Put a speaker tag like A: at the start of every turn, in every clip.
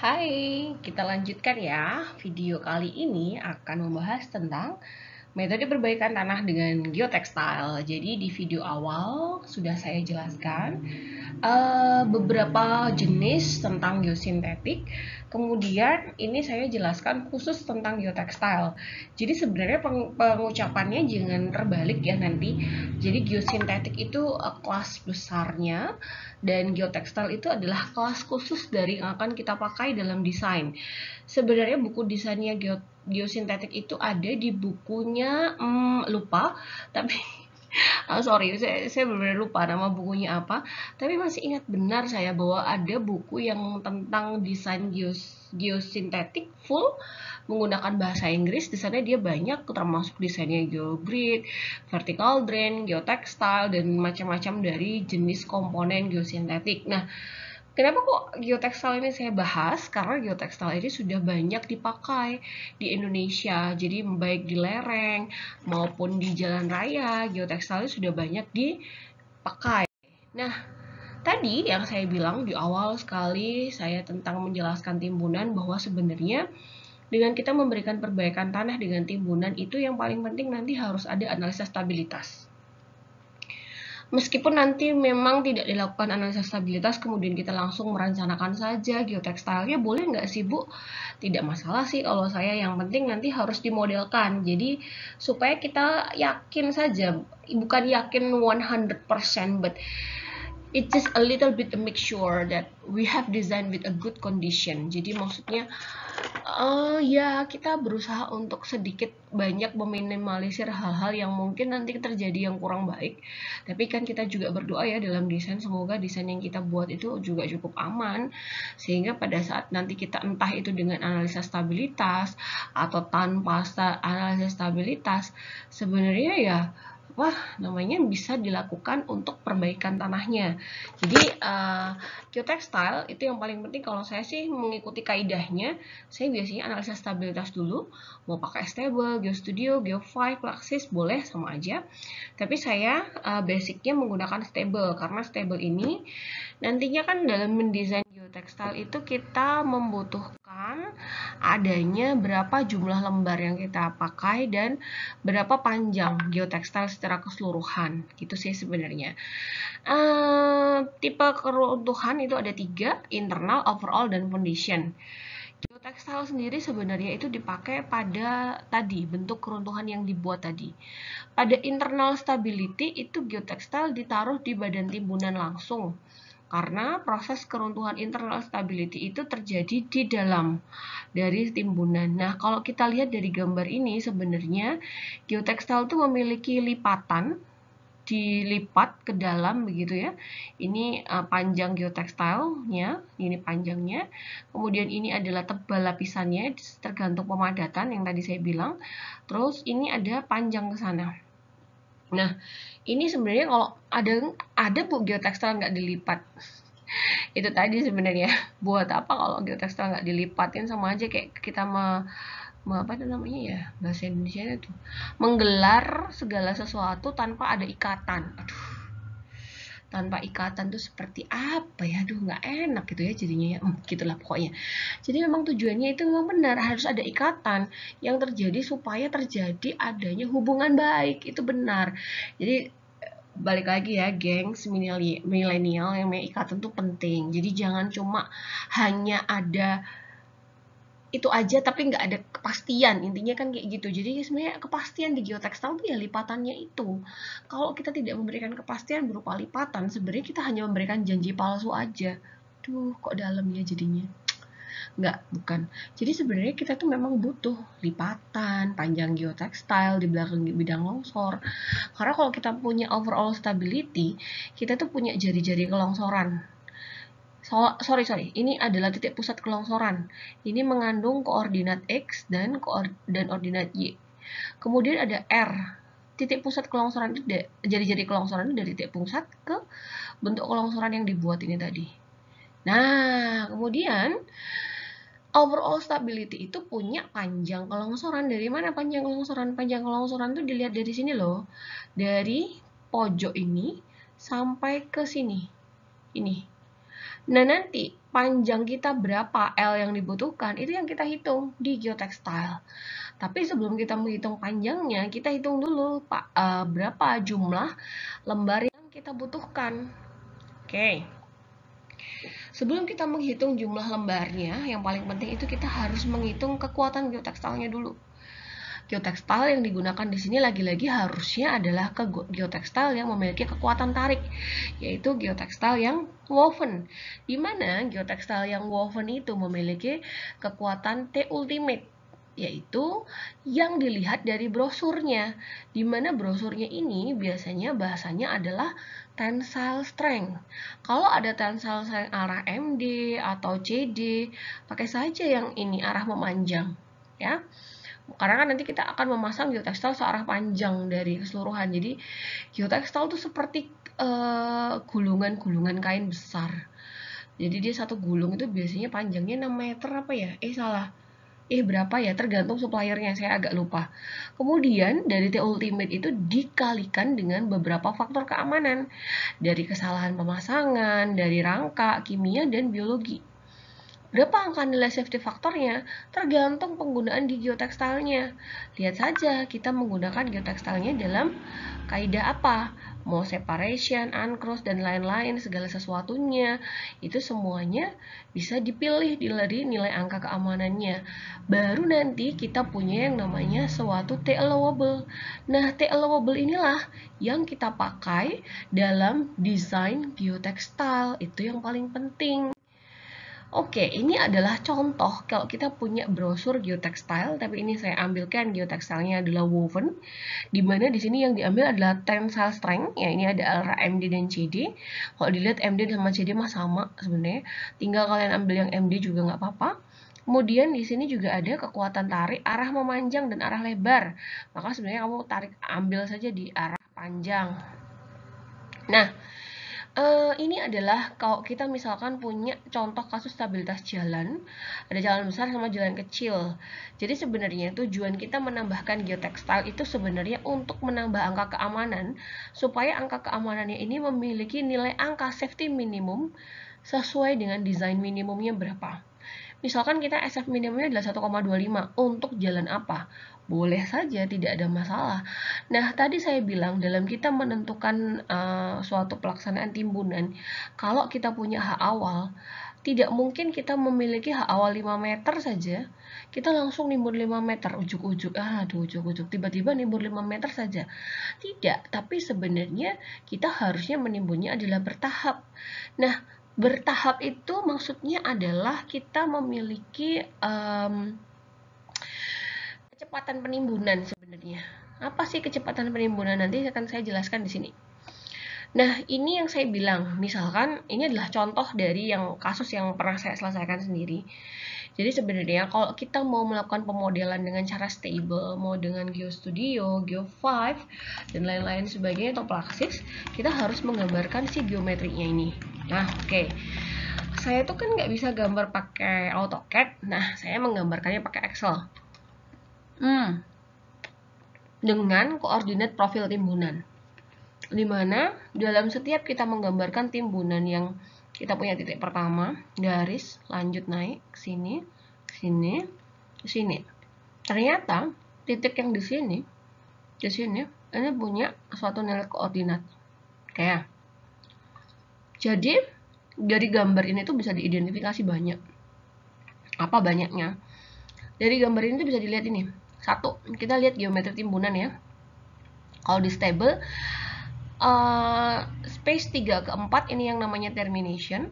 A: Hai, kita lanjutkan ya. Video kali ini akan membahas tentang metode perbaikan tanah dengan geotextile. Jadi di video awal sudah saya jelaskan beberapa jenis tentang geosintetik. Kemudian ini saya jelaskan khusus tentang geotextile. Jadi sebenarnya pengucapannya jangan terbalik ya nanti. Jadi geosintetik itu kelas besarnya dan geotextile itu adalah kelas khusus dari yang akan kita pakai dalam desain. Sebenarnya buku desainnya geosintetik itu ada di bukunya lupa, tapi sorry, saya benar-benar lupa nama bukunya apa. Tapi masih ingat benar saya bahwa ada buku yang tentang desain geosintetik full menggunakan bahasa Inggris. Di sana dia banyak termasuk desainnya geogrid, vertical drain, geotextile, dan macam-macam dari jenis komponen geosintetik. Nah, kenapa kok geotextile ini saya bahas? Karena geotextile ini sudah banyak dipakai di Indonesia. Jadi baik di lereng maupun di jalan raya, geotextile sudah banyak dipakai. Nah, tadi yang saya bilang di awal sekali saya tentang menjelaskan timbunan bahwa sebenarnya dengan kita memberikan perbaikan tanah dengan timbunan itu yang paling penting nanti harus ada analisa stabilitas. Meskipun nanti memang tidak dilakukan analisa stabilitas, kemudian kita langsung merencanakan saja geotextile-nya, boleh nggak sih Bu? Tidak masalah sih kalau saya, yang penting nanti harus dimodelkan. Jadi supaya kita yakin saja, bukan yakin 100%, but it's just a little bit to make sure that we have designed with a good condition. Jadi maksudnya ya kita berusaha untuk sedikit banyak meminimalisir hal-hal yang mungkin nanti terjadi yang kurang baik. Tapi kan kita juga berdoa ya dalam desain, semoga desain yang kita buat itu juga cukup aman, sehingga pada saat nanti kita entah itu dengan analisa stabilitas atau tanpa analisa stabilitas, sebenarnya ya namanya bisa dilakukan untuk perbaikan tanahnya. Jadi geotextile itu yang paling penting kalau saya sih mengikuti kaidahnya. Saya biasanya analisa stabilitas dulu, mau pakai stable, geostudio, geo5, Plaxis boleh sama aja. Tapi saya basicnya menggunakan stable, karena stable ini nantinya kan dalam mendesain geotextile itu kita membutuhkan adanya berapa jumlah lembar yang kita pakai dan berapa panjang geotextile secara keseluruhan, gitu sih sebenarnya. Tipe keruntuhan itu ada 3, internal, overall, dan foundation. Geotextile sendiri sebenarnya itu dipakai pada tadi bentuk keruntuhan yang dibuat tadi. Pada internal stability itu geotextile ditaruh di badan timbunan langsung. Karena proses keruntuhan internal stability itu terjadi di dalam dari timbunan. Nah, kalau kita lihat dari gambar ini sebenarnya geotextile itu memiliki lipatan, dilipat ke dalam begitu ya. Ini panjang geotextile-nya, ini panjangnya. Kemudian ini adalah tebal lapisannya, tergantung pemadatan yang tadi saya bilang. Terus ini ada panjang ke sana. Nah, ini sebenarnya kalau ada Bu geotextile nggak dilipat. Itu tadi sebenarnya buat apa kalau geotextile nggak dilipatin, sama aja kayak kita apa itu namanya ya bahasa Indonesia itu menggelar segala sesuatu tanpa ada ikatan. Aduh, tanpa ikatan tuh seperti apa ya, aduh nggak enak gitu ya jadinya ya, gitulah pokoknya. Jadi memang tujuannya itu memang benar, harus ada ikatan yang terjadi supaya terjadi adanya hubungan baik, itu benar. Jadi balik lagi ya gengs milenial, yang namanya ikatan tuh penting. Jadi jangan cuma hanya ada itu aja tapi nggak ada kepastian, intinya kan kayak gitu. Jadi sebenarnya kepastian di geotextile tuh ya lipatannya itu. Kalau kita tidak memberikan kepastian berupa lipatan, sebenarnya kita hanya memberikan janji palsu aja. Duh, kok dalam ya jadinya. Nggak, bukan. Jadi sebenarnya kita tuh memang butuh lipatan, panjang geotextile di belakang bidang longsor. Karena kalau kita punya overall stability, kita tuh punya jari-jari kelongsoran. Sorry, ini adalah titik pusat kelongsoran. Ini mengandung koordinat X dan ordinat Y. Kemudian ada R. Titik pusat kelongsoran itu, jari-jari kelongsoran itu dari titik pusat ke bentuk kelongsoran yang dibuat ini tadi. Nah, kemudian overall stability itu punya panjang kelongsoran. Dari mana panjang kelongsoran? Panjang kelongsoran itu dilihat dari sini loh. Dari pojok ini sampai ke sini. Ini. Nah, nanti panjang kita berapa L yang dibutuhkan, itu yang kita hitung di geotextile. Tapi sebelum kita menghitung panjangnya, kita hitung dulu berapa jumlah lembar yang kita butuhkan. Oke. Sebelum kita menghitung jumlah lembarnya, yang paling penting itu kita harus menghitung kekuatan geotextilenya dulu. Geotextile yang digunakan di sini lagi-lagi harusnya adalah geotextile yang memiliki kekuatan tarik, yaitu geotextile yang woven. Di mana geotextile yang woven itu memiliki kekuatan T ultimate, yaitu yang dilihat dari brosurnya. Di mana brosurnya ini biasanya bahasanya adalah tensile strength. Kalau ada tensile strength arah MD atau CD, pakai saja yang ini arah memanjang, ya. Karena kan nanti kita akan memasang geotextile searah panjang dari keseluruhan. Jadi geotextile itu seperti gulungan-gulungan kain besar. Jadi dia satu gulung itu biasanya panjangnya 6 meter apa ya? Salah. Berapa ya? Tergantung suppliernya, saya agak lupa. Kemudian dari T ultimate itu dikalikan dengan beberapa faktor keamanan. Dari kesalahan pemasangan, dari rangka, kimia, dan biologi. Berapa angka nilai safety faktornya? Tergantung penggunaan di geotextilenya. Lihat saja kita menggunakan geotextilenya dalam kaidah apa? Mau separation, uncross, dan lain-lain, segala sesuatunya. Itu semuanya bisa dipilih dari nilai angka keamanannya. Baru nanti kita punya yang namanya suatu T allowable. Nah, T allowable inilah yang kita pakai dalam desain geotextile. Itu yang paling penting. Oke, ini adalah contoh kalau kita punya brosur geotextile, tapi ini saya ambilkan geotextilenya adalah woven, di mana di sini yang diambil adalah tensile strength, ya ini ada arah MD dan CD. Kalau dilihat MD sama CD mah sama sebenarnya, tinggal kalian ambil yang MD juga nggak apa-apa. Kemudian di sini juga ada kekuatan tarik arah memanjang dan arah lebar. Maka sebenarnya kamu ambil saja di arah panjang. Nah, ini adalah kalau kita misalkan punya contoh kasus stabilitas jalan, ada jalan besar sama jalan kecil. Jadi sebenarnya tujuan kita menambahkan geotextile itu sebenarnya untuk menambah angka keamanan, supaya angka keamanannya ini memiliki nilai angka safety minimum sesuai dengan desain minimumnya berapa. Misalkan kita SF minimumnya adalah 1,25 untuk jalan apa? Boleh saja, tidak ada masalah. Nah, tadi saya bilang dalam kita menentukan suatu pelaksanaan timbunan, kalau kita punya hak awal, tidak mungkin kita memiliki hak awal 5 meter saja, kita langsung nimbun 5 meter, ujuk-ujuk, tiba-tiba nimbun 5 meter saja. Tidak, tapi sebenarnya kita harusnya menimbunnya adalah bertahap. Nah, bertahap itu maksudnya adalah kita memiliki kecepatan penimbunan sebenarnya. Apa sih kecepatan penimbunan? Nanti akan saya jelaskan di sini. Nah, ini yang saya bilang, misalkan ini adalah contoh dari yang kasus yang pernah saya selesaikan sendiri. Jadi sebenarnya kalau kita mau melakukan pemodelan dengan cara stable, mau dengan GeoStudio, Geo5, dan lain-lain sebagainya atau Plaxis, kita harus menggambarkan si geometrinya ini. Nah, oke. Saya tuh kan nggak bisa gambar pakai AutoCAD, nah saya menggambarkannya pakai Excel. Dengan koordinat profil timbunan. Dimana dalam setiap kita menggambarkan timbunan yang kita punya titik pertama, garis, lanjut naik, sini, sini, sini. Ternyata titik yang di sini, ini punya suatu nilai koordinat. Kayak. Jadi dari gambar ini tuh bisa diidentifikasi banyak. Apa banyaknya? Dari gambar ini tuh bisa dilihat ini. Satu, kita lihat geometri timbunan ya. Kalau di stable, space 3 ke 4 ini yang namanya termination.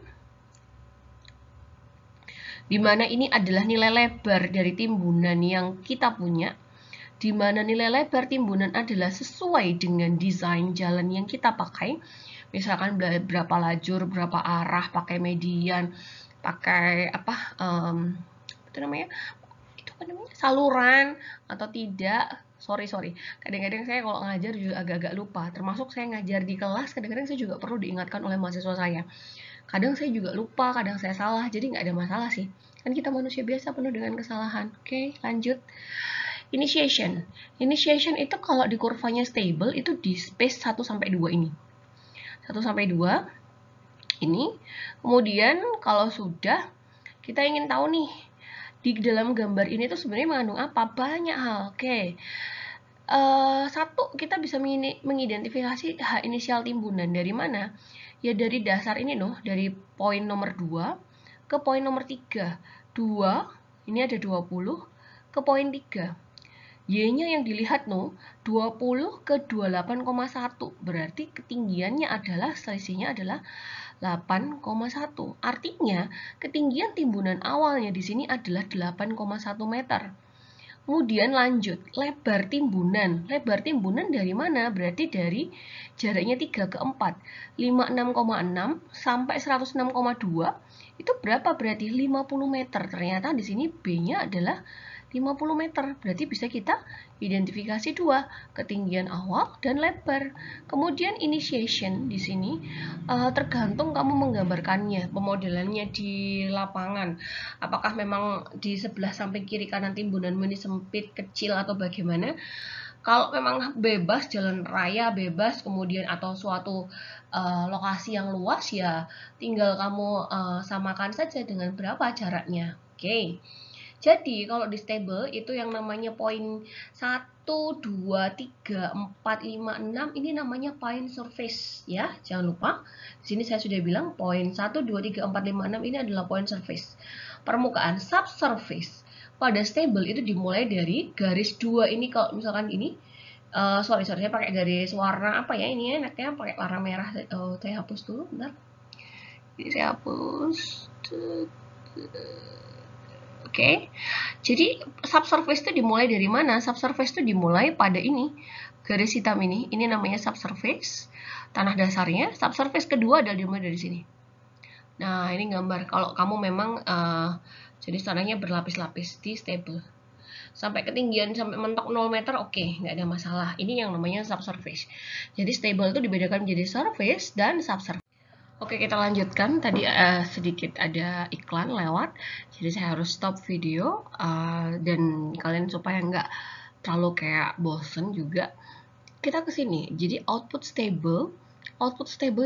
A: Dimana ini adalah nilai lebar dari timbunan yang kita punya. Dimana nilai lebar timbunan adalah sesuai dengan desain jalan yang kita pakai. Misalkan berapa lajur, berapa arah, pakai median, pakai apa itu namanya? Saluran atau tidak. Sorry. Kadang-kadang saya kalau ngajar juga agak-agak lupa. Termasuk saya ngajar di kelas, kadang-kadang saya juga perlu diingatkan oleh mahasiswa saya. Kadang saya juga lupa, kadang saya salah. Jadi nggak ada masalah sih. Kan kita manusia biasa penuh dengan kesalahan. Oke, lanjut. Initiation. Initiation itu kalau di kurvanya stable itu di space 1-2 ini. 1-2 Ini. Kemudian kalau sudah, kita ingin tahu nih, di dalam gambar ini tuh sebenarnya mengandung apa? Banyak hal. Oke. Satu, kita bisa mengidentifikasi H inisial timbunan. Dari mana? Ya dari dasar ini loh, dari poin nomor 2 ke poin nomor 3. 2, ini ada 20, ke poin 3. Y-nya yang dilihat no, 20 ke 28,1. Berarti ketinggiannya adalah, selisihnya adalah 8,1. Artinya, ketinggian timbunan awalnya di sini adalah 8,1 meter. Kemudian lanjut, lebar timbunan. Lebar timbunan dari mana? Berarti dari jaraknya 3 ke 4. 56,6 sampai 106,2. Itu berapa berarti? 50 meter. Ternyata di sini B-nya adalah 50 meter. Berarti bisa kita identifikasi dua, ketinggian awal dan lebar. Kemudian initiation di sini tergantung kamu menggambarkannya, pemodelannya di lapangan. Apakah memang di sebelah samping kiri kanan timbunanmu ini sempit, kecil atau bagaimana? Kalau memang bebas, jalan raya bebas, kemudian atau suatu lokasi yang luas, ya tinggal kamu samakan saja dengan berapa jaraknya. Oke. Jadi kalau di stable itu yang namanya poin 1, 2, 3, 4, 5, 6 ini namanya point surface ya. Jangan lupa. Di sini saya sudah bilang poin 1, 2, 3, 4, 5, 6 ini adalah point surface. Permukaan subsurface pada stable itu dimulai dari garis 2 ini. Kalau misalkan ini sorry saya pakai garis warna apa ya, ini enaknya pakai warna merah. Saya hapus dulu bentar. Jadi saya hapus. Oke, jadi subsurface itu dimulai dari mana? Subsurface itu dimulai pada ini, garis hitam ini namanya subsurface, tanah dasarnya. Subsurface kedua adalah dimulai dari sini. Nah, ini gambar kalau kamu memang jenis tanahnya berlapis-lapis di stable. Sampai ketinggian sampai mentok 0 meter, oke, nggak ada masalah. Ini yang namanya subsurface. Jadi stable itu dibedakan menjadi surface dan subsurface. Oke, kita lanjutkan. Tadi sedikit ada iklan lewat, jadi saya harus stop video dan kalian supaya nggak terlalu kayak bosen juga. Kita ke sini. Jadi output stable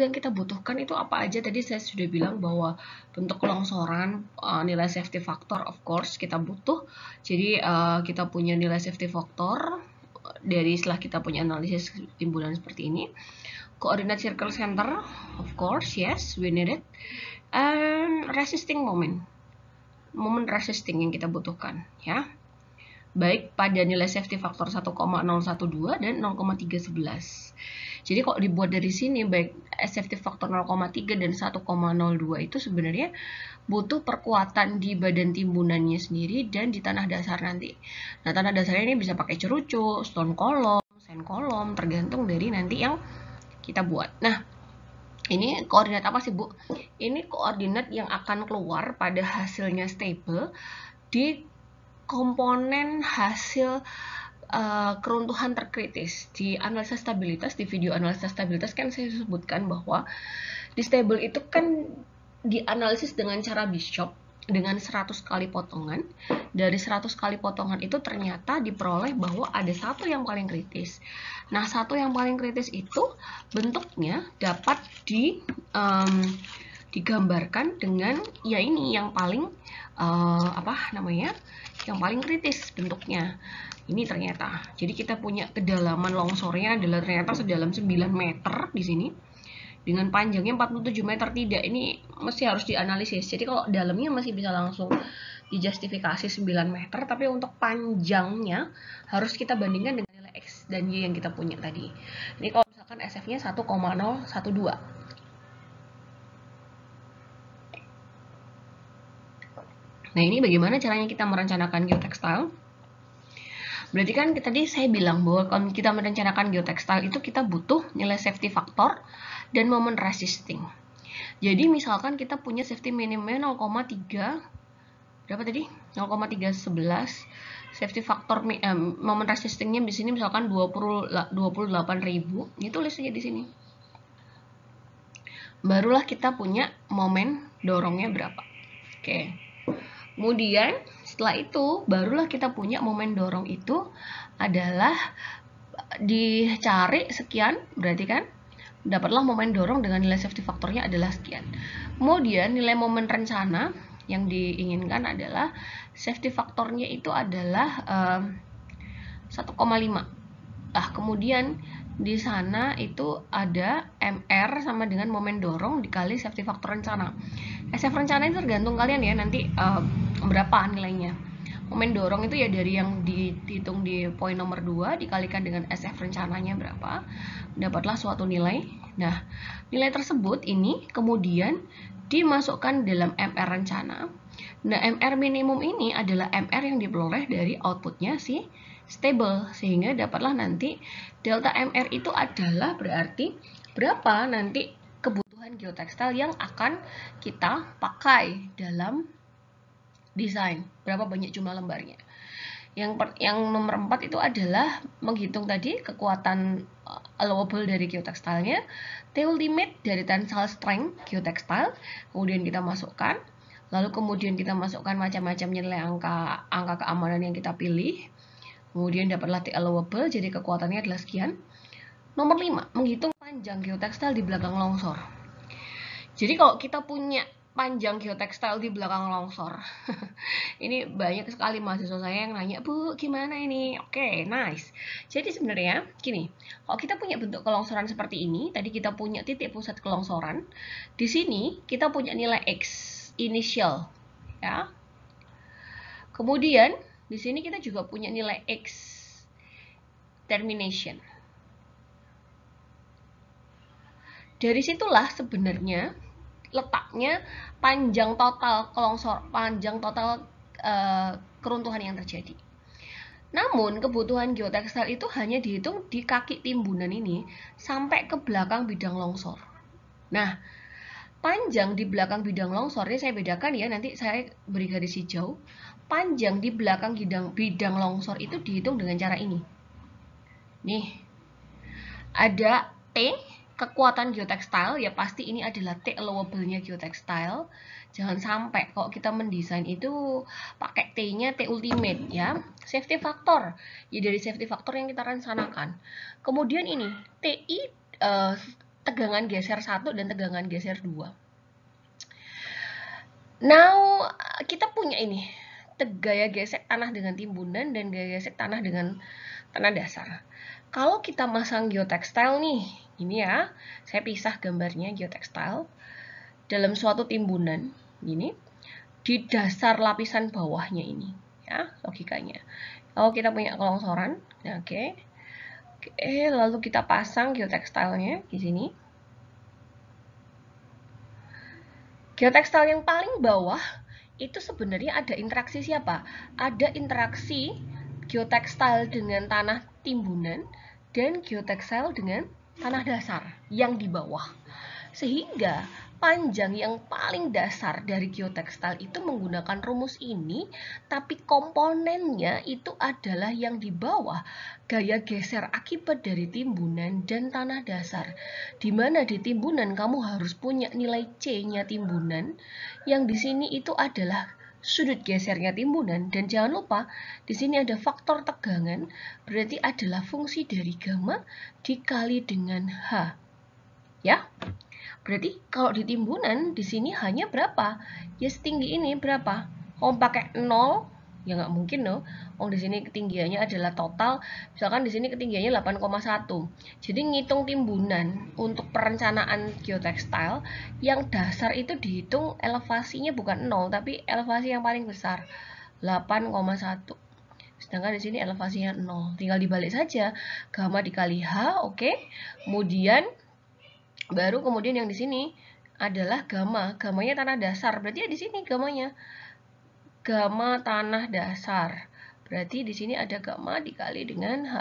A: yang kita butuhkan itu apa aja? Tadi saya sudah bilang bahwa bentuk longsoran, nilai safety factor of course kita butuh. Jadi kita punya nilai safety factor dari setelah kita punya analisis timbunan seperti ini. Coordinate circle center, of course, yes, we need it. And resisting moment resisting yang kita butuhkan, ya. Baik pada nilai safety factor 1,012 dan 0,311. Jadi kalau dibuat dari sini, baik safety factor 0,3 dan 1,02 itu sebenarnya butuh perkuatan di badan timbunannya sendiri dan di tanah dasar nanti. Nah, tanah dasarnya ini bisa pakai cerucuk, stone column, sand column, tergantung dari nanti yang kita buat. Nah, ini koordinat apa sih, Bu? Ini koordinat yang akan keluar pada hasilnya stable di komponen hasil keruntuhan terkritis. Di analisa stabilitas, di video analisa stabilitas kan saya sebutkan bahwa di stable itu kan dianalisis dengan cara Bishop dengan 100 kali potongan. Dari 100 kali potongan itu ternyata diperoleh bahwa ada satu yang paling kritis. Nah, satu yang paling kritis itu bentuknya dapat digambarkan dengan ya ini yang paling yang paling kritis bentuknya. Ini ternyata. Jadi kita punya kedalaman longsornya adalah ternyata sedalam 9 meter di sini. Dengan panjangnya 47 meter. Tidak, ini mesti harus dianalisis. Jadi kalau dalamnya masih bisa langsung dijustifikasi 9 meter, tapi untuk panjangnya harus kita bandingkan dengan nilai X dan Y yang kita punya tadi. Ini kalau misalkan SF-nya 1,012. Nah, ini bagaimana caranya kita merencanakan geotextile? Berarti kan tadi saya bilang bahwa kalau kita merencanakan geotextile itu kita butuh nilai safety factor dan moment resisting. Jadi misalkan kita punya safety minimumnya 0,3, berapa tadi? 0,311. Safety factor moment resistingnya di sini misalkan 28.000. Ini tulis aja di sini. Barulah kita punya momen dorongnya berapa. Oke. Kemudian setelah itu barulah kita punya momen dorong itu adalah dicari sekian, berarti kan dapatlah momen dorong dengan nilai safety faktornya adalah sekian. Kemudian nilai momen rencana yang diinginkan adalah safety faktornya itu adalah 1,5. Nah, kemudian di sana itu ada MR sama dengan momen dorong dikali safety faktor rencana. SF rencana itu tergantung kalian ya, nanti berapa nilainya. Momen dorong itu ya dari yang dihitung di poin nomor 2 dikalikan dengan SF rencananya berapa, dapatlah suatu nilai. Nah, nilai tersebut ini kemudian dimasukkan dalam MR rencana. Nah, MR minimum ini adalah MR yang diperoleh dari outputnya si stable, sehingga dapatlah nanti delta MR itu adalah berarti berapa nanti kebutuhan geotekstil yang akan kita pakai dalam desain, berapa banyak jumlah lembarnya. Yang nomor 4 itu adalah menghitung tadi kekuatan allowable dari geotekstilnya, T ultimate dari tensile strength geotekstil, kemudian kita masukkan, lalu kemudian kita masukkan macam-macam nilai angka keamanan yang kita pilih, kemudian dapatlah T allowable, jadi kekuatannya adalah sekian. Nomor 5, menghitung panjang geotekstil di belakang longsor. Jadi kalau kita punya panjang geotekstil di belakang longsor, ini banyak sekali mahasiswa saya yang nanya, Bu, gimana ini? Oke, nice. Jadi sebenarnya gini, kalau kita punya bentuk kelongsoran seperti ini, tadi kita punya titik pusat kelongsoran, di sini kita punya nilai X initial, ya. Kemudian di sini kita juga punya nilai X termination. Dari situlah sebenarnya letaknya panjang total keruntuhan yang terjadi. Namun kebutuhan geotekstil itu hanya dihitung di kaki timbunan ini sampai ke belakang bidang longsor. Nah, panjang di belakang bidang longsor ini saya bedakan ya, nanti saya beri garis hijau. Panjang di belakang bidang longsor itu dihitung dengan cara ini. Nih, ada T kekuatan geotekstil, ya pasti ini adalah T allowable-nya geotekstil. Jangan sampai kalau kita mendesain itu pakai T-nya T ultimate ya. Safety factor, ya dari safety factor yang kita rencanakan. Kemudian ini TI tegangan geser 1 dan tegangan geser 2. Now, kita punya ini gaya gesek tanah dengan timbunan dan gaya gesek tanah dengan tanah dasar. Kalau kita masang geotekstil nih, ini ya, saya pisah gambarnya geotekstil dalam suatu timbunan, ini di dasar lapisan bawahnya ini, ya logikanya. Kalau kita punya kelongsoran, oke, lalu kita pasang geotekstilnya di sini. Geotekstil yang paling bawah itu sebenarnya ada interaksi siapa? Ada interaksi geotekstil dengan tanah timbunan dan geotekstil dengan tanah dasar yang di bawah. Sehingga panjang yang paling dasar dari geotekstil itu menggunakan rumus ini, tapi komponennya itu adalah yang di bawah, gaya geser akibat dari timbunan dan tanah dasar. Di mana di timbunan kamu harus punya nilai C-nya timbunan, yang di sini itu adalah sudut gesernya timbunan, dan jangan lupa di sini ada faktor tegangan, berarti adalah fungsi dari gamma dikali dengan H. Ya. Berarti kalau di timbunan di sini hanya berapa? Ya setinggi ini berapa? Kalau pakai 0 ya nggak mungkin loh. Oh, di sini ketinggiannya adalah total, misalkan di sini ketinggiannya 8,1. Jadi ngitung timbunan untuk perencanaan geotekstil yang dasar itu dihitung elevasinya bukan 0 tapi elevasi yang paling besar 8,1. Sedangkan di sini elevasinya 0. Tinggal dibalik saja, gamma dikali H, oke. Kemudian baru kemudian yang di sini adalah gamma. Gammanya tanah dasar. Berarti ya di sini gammanya. Gamma tanah dasar. Berarti di sini ada gamma dikali dengan H.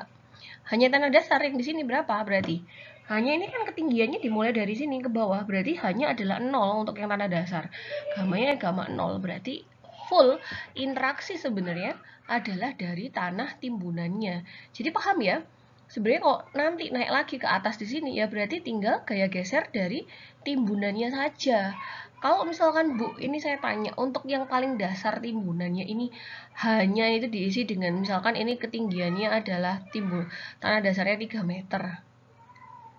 A: Hanya tanah dasar yang di sini berapa? Berarti hanya ini kan ketinggiannya dimulai dari sini ke bawah. Berarti hanya adalah 0 untuk yang tanah dasar. Gammanya gamma 0. Berarti full interaksi sebenarnya adalah dari tanah timbunannya. Jadi paham ya? Sebenarnya kok nanti naik lagi ke atas di sini ya berarti tinggal gaya geser dari timbunannya saja. Kalau misalkan Bu, ini saya tanya untuk yang paling dasar timbunannya ini hanya itu diisi dengan misalkan ini ketinggiannya adalah tanah dasarnya 3 meter.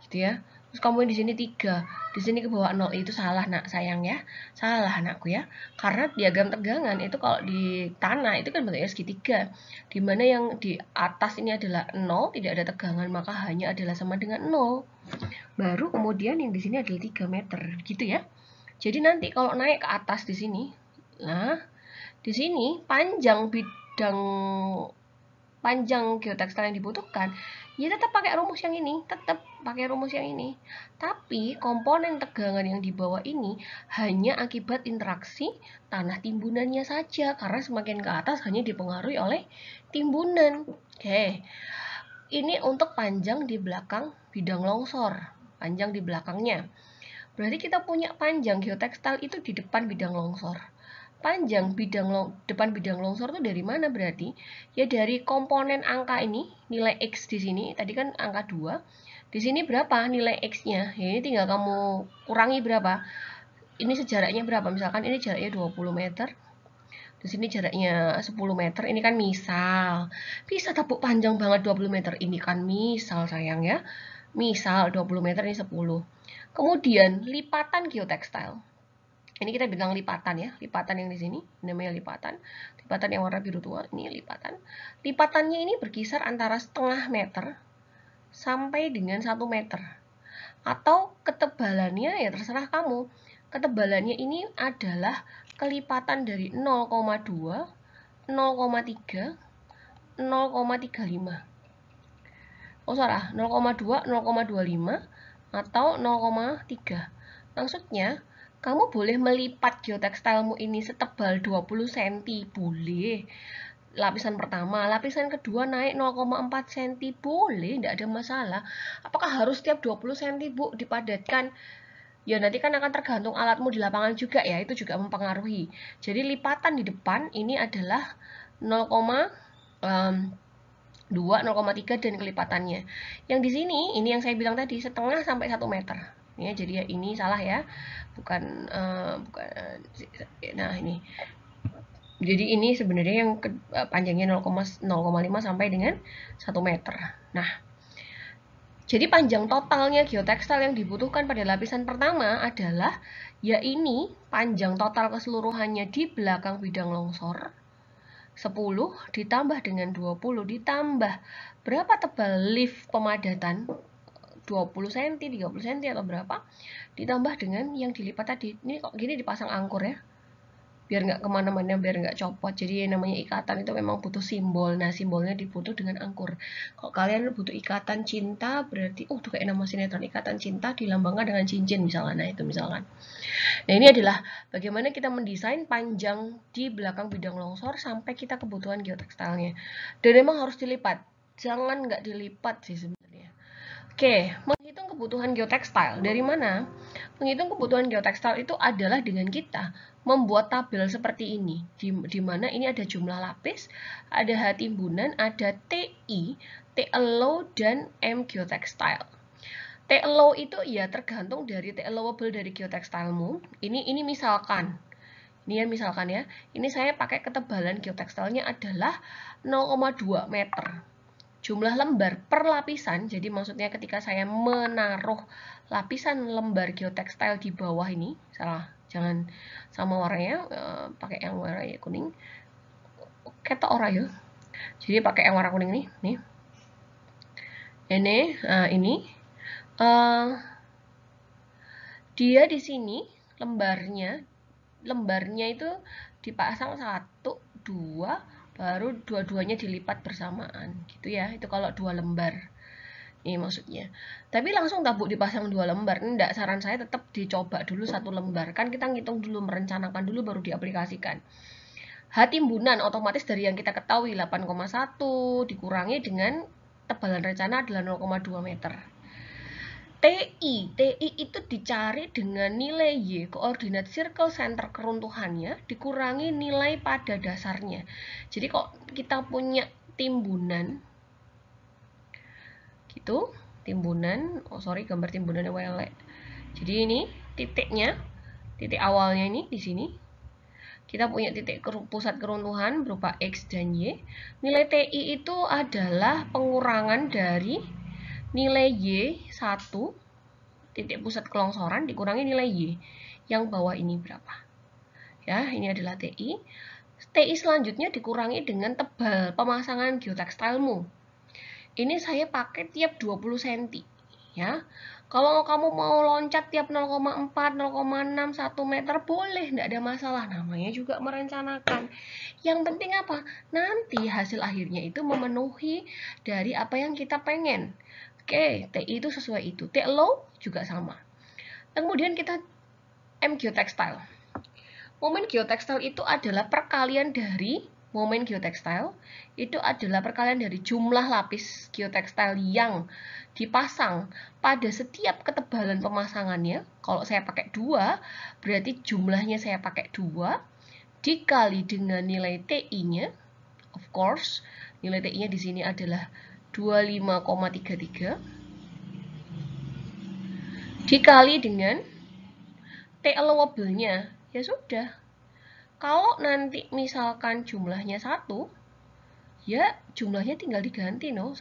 A: Gitu ya. Terus kamu di sini 3, di sini ke bawah 0. Itu salah, nak, sayang ya. Salah, anakku ya. Karena diagram tegangan itu kalau di tanah itu kan bentuknya segitiga. Dimana yang di atas ini adalah 0, tidak ada tegangan, maka hanya adalah sama dengan 0. Baru kemudian yang di sini adalah 3 meter, gitu ya. Jadi nanti kalau naik ke atas di sini, nah, di sini panjang geotekstil yang dibutuhkan, ya tetap pakai rumus yang ini, Tapi komponen tegangan yang di bawah ini hanya akibat interaksi tanah timbunannya saja, karena semakin ke atas hanya dipengaruhi oleh timbunan. Oke, ini untuk panjang di belakang bidang longsor, panjang di belakangnya. Berarti kita punya panjang geotekstil itu di depan bidang longsor. Panjang depan bidang longsor itu dari mana berarti? Ya dari komponen angka ini, nilai X di sini, tadi kan angka 2. Di sini berapa nilai X-nya? Ya ini tinggal kamu kurangi berapa. Ini sejaraknya berapa? Misalkan ini jaraknya 20 meter. Di sini jaraknya 10 meter. Ini kan misal. Bisa tepuk panjang banget 20 meter. Ini kan misal, sayang ya. Misal 20 meter ini 10. Kemudian lipatan geotekstil. Ini kita bilang lipatan ya, lipatan yang di sini namanya lipatan. Lipatan yang warna biru tua, ini lipatan. Lipatannya ini berkisar antara setengah meter sampai dengan 1 meter. Atau ketebalannya ya terserah kamu. Ketebalannya ini adalah kelipatan dari 0,2, 0,3, 0,35. Oh salah, 0,2, 0,25 atau 0,3. Maksudnya kamu boleh melipat geotekstilmu ini setebal 20 cm, boleh. Lapisan pertama, lapisan kedua naik 0,4 cm, boleh, tidak ada masalah. Apakah harus setiap 20 cm, Bu, dipadatkan? Ya, nanti kan akan tergantung alatmu di lapangan juga ya, itu juga mempengaruhi. Jadi, lipatan di depan ini adalah 0,2, 0,3 dan kelipatannya. Yang di sini, ini yang saya bilang tadi, setengah sampai 1 meter. Ya, jadi ya ini salah ya, bukan nah ini. Jadi ini sebenarnya yang panjangnya 0,5 sampai dengan 1 meter. Nah, jadi panjang totalnya geotekstil yang dibutuhkan pada lapisan pertama adalah ya ini panjang total keseluruhannya di belakang bidang longsor 10 ditambah dengan 20 ditambah berapa tebal lift pemadatan 20 cm, 30 cm atau berapa, ditambah dengan yang dilipat tadi. Ini kok gini dipasang angkur ya, biar nggak kemana-mana, biar nggak copot. Jadi yang namanya ikatan itu memang butuh simbol. Nah, simbolnya dibutuh dengan angkur. Kalau kalian butuh ikatan cinta, berarti tuh kayak nama sinetron, ikatan cinta dilambangkan dengan cincin misalkan. Nah, itu misalkan. Nah, ini adalah bagaimana kita mendesain panjang di belakang bidang longsor sampai kita kebutuhan geotekstilnya. Dan memang harus dilipat. Jangan nggak dilipat sih sebenarnya. Oke, menghitung kebutuhan geotekstil dari mana? Menghitung kebutuhan geotekstil itu adalah dengan kita membuat tabel seperti ini, di mana ini ada jumlah lapis, ada H timbunan, ada TI, T allow, dan M geotekstil. T allow itu ya tergantung dari T allowable dari geotekstilmu. Ini misalkan, ini ya misalkan ya, ini saya pakai ketebalan geotekstilnya adalah 0,2 meter. Jumlah lembar per lapisan, jadi maksudnya ketika saya menaruh lapisan lembar geotekstil di bawah ini, salah, jangan sama warnanya, pakai yang warna kuning, ketok ora ya, jadi pakai yang warna kuning nih, ini, dia di sini lembarnya itu dipasang 1, 2, baru dua-duanya dilipat bersamaan gitu ya. Itu kalau 2 lembar ini maksudnya. Tapi langsung tabuk dipasang 2 lembar, enggak, saran saya tetap dicoba dulu 1 lembar, kan kita ngitung dulu, merencanakan dulu baru diaplikasikan. H timbunan otomatis dari yang kita ketahui 8,1 dikurangi dengan tebalan rencana adalah 0,2 meter. TI itu dicari dengan nilai Y, koordinat circle center keruntuhannya, dikurangi nilai pada dasarnya. Jadi kok kita punya timbunan, gitu, timbunan, gambar timbunannya welek. Jadi ini titiknya, titik awalnya ini di sini. Kita punya titik pusat keruntuhan berupa X dan Y. Nilai TI itu adalah pengurangan dari nilai Y1 titik pusat kelongsoran dikurangi nilai Y. Yang bawah ini berapa? Ya, ini adalah TI. TI selanjutnya dikurangi dengan tebal pemasangan geotekstilmu. Ini saya pakai tiap 20 cm. Ya. Kalau kamu mau loncat tiap 0,4, 0,6, 1 meter boleh, tidak ada masalah. Namanya juga merencanakan. Yang penting apa? Nanti hasil akhirnya itu memenuhi dari apa yang kita pengen. Oke, TI itu sesuai itu. TI low juga sama. Kemudian kita M geotekstil. Momen geotekstil itu adalah perkalian dari momen geotekstil, itu adalah perkalian dari jumlah lapis geotekstil yang dipasang pada setiap ketebalan pemasangannya. Kalau saya pakai 2, berarti jumlahnya saya pakai 2, dikali dengan nilai TI-nya. Of course, nilai TI-nya di sini adalah 25,33, dikali dengan T allowable-nya. Ya sudah. Kalau nanti misalkan jumlahnya 1, ya jumlahnya tinggal diganti 1.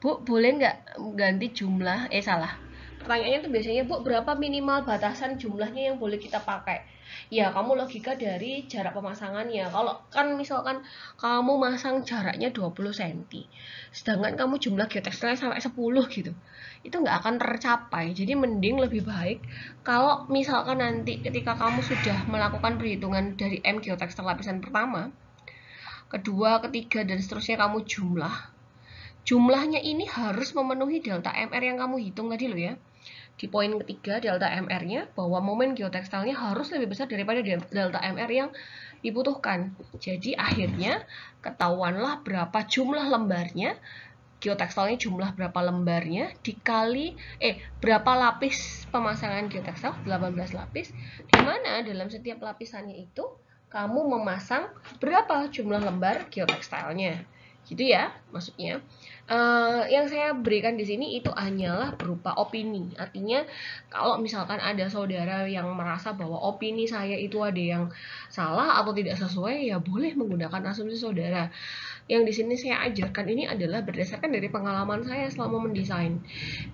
A: Bu, boleh nggak ganti jumlah? Salah. Pertanyaannya tuh biasanya, Bu, berapa minimal batasan jumlahnya yang boleh kita pakai? Ya, kamu logika dari jarak pemasangannya. Kalau kan misalkan kamu masang jaraknya 20 cm, sedangkan kamu jumlah geotekstilnya sampai 10 gitu, itu nggak akan tercapai. Jadi mending lebih baik kalau misalkan nanti ketika kamu sudah melakukan perhitungan dari M geotekstil lapisan pertama, kedua, ketiga, dan seterusnya kamu jumlahnya ini harus memenuhi delta MR yang kamu hitung tadi loh ya. Di poin ketiga, delta MR-nya, bahwa momen geotekstilnya harus lebih besar daripada delta MR yang dibutuhkan. Jadi akhirnya ketahuanlah berapa jumlah lembarnya, geotekstilnya jumlah berapa lembarnya, dikali berapa lapis pemasangan geotekstil, 18 lapis, di mana dalam setiap lapisannya itu kamu memasang berapa jumlah lembar geotekstilnya. Gitu ya maksudnya. Yang saya berikan di sini itu hanyalah berupa opini. Artinya kalau misalkan ada saudara yang merasa bahwa opini saya itu ada yang salah atau tidak sesuai, ya boleh menggunakan asumsi saudara. Yang di sini saya ajarkan ini adalah berdasarkan dari pengalaman saya selama mendesain.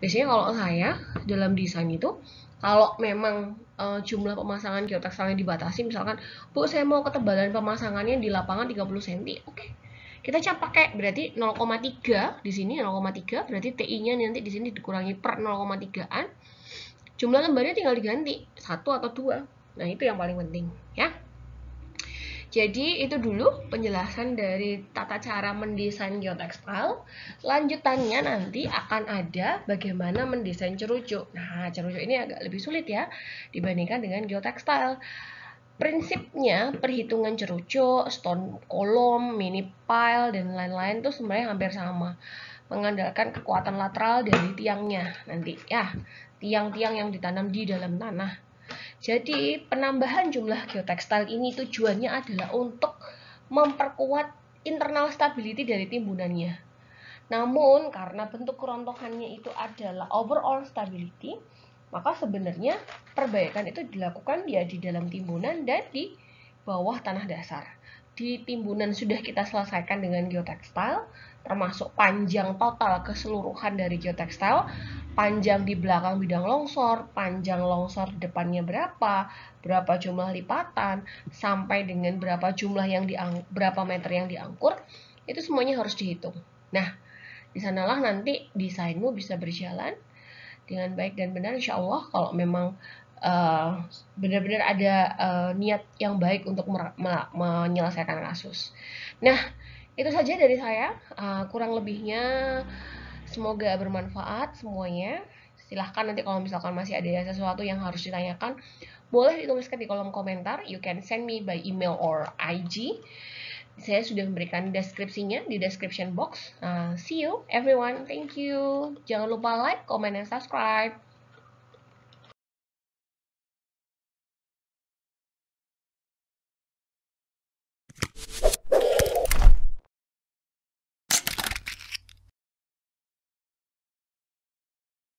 A: Biasanya kalau saya dalam desain itu, kalau memang jumlah pemasangan geotekstilnya dibatasi, misalkan, Bu, saya mau ketebalan pemasangannya di lapangan 30 cm. Oke. Kita cap pakai berarti 0,3 di sini 0,3, berarti TI-nya nanti di sini dikurangi per 0,3-an. Jumlah lembarnya tinggal diganti 1 atau 2. Nah, itu yang paling penting ya. Jadi itu dulu penjelasan dari tata cara mendesain geotekstil. Lanjutannya nanti akan ada bagaimana mendesain cerucuk. Nah, cerucuk ini agak lebih sulit ya dibandingkan dengan geotekstil. Prinsipnya perhitungan cerucuk, stone kolom, mini pile, dan lain-lain itu sebenarnya hampir sama. Mengandalkan kekuatan lateral dari tiangnya nanti ya, tiang-tiang yang ditanam di dalam tanah. Jadi penambahan jumlah geotekstil ini tujuannya adalah untuk memperkuat internal stability dari timbunannya. Namun karena bentuk kerontokannya itu adalah overall stability, maka sebenarnya perbaikan itu dilakukan ya di dalam timbunan dan di bawah tanah dasar. Di timbunan sudah kita selesaikan dengan geotekstil, termasuk panjang total keseluruhan dari geotekstil, panjang di belakang bidang longsor, panjang longsor depannya berapa jumlah lipatan, sampai dengan berapa jumlah berapa meter yang diangkur, itu semuanya harus dihitung. Nah, di sanalah nanti desainmu bisa berjalan dengan baik dan benar, insya Allah, kalau memang benar-benar ada niat yang baik untuk menyelesaikan kasus. Nah, itu saja dari saya. Kurang lebihnya semoga bermanfaat semuanya. Silahkan nanti kalau misalkan masih ada sesuatu yang harus ditanyakan, boleh dituliskan di kolom komentar. You can send me by email or IG. Saya sudah memberikan deskripsinya di description box. See you everyone. Thank you. Jangan lupa like, comment, and subscribe.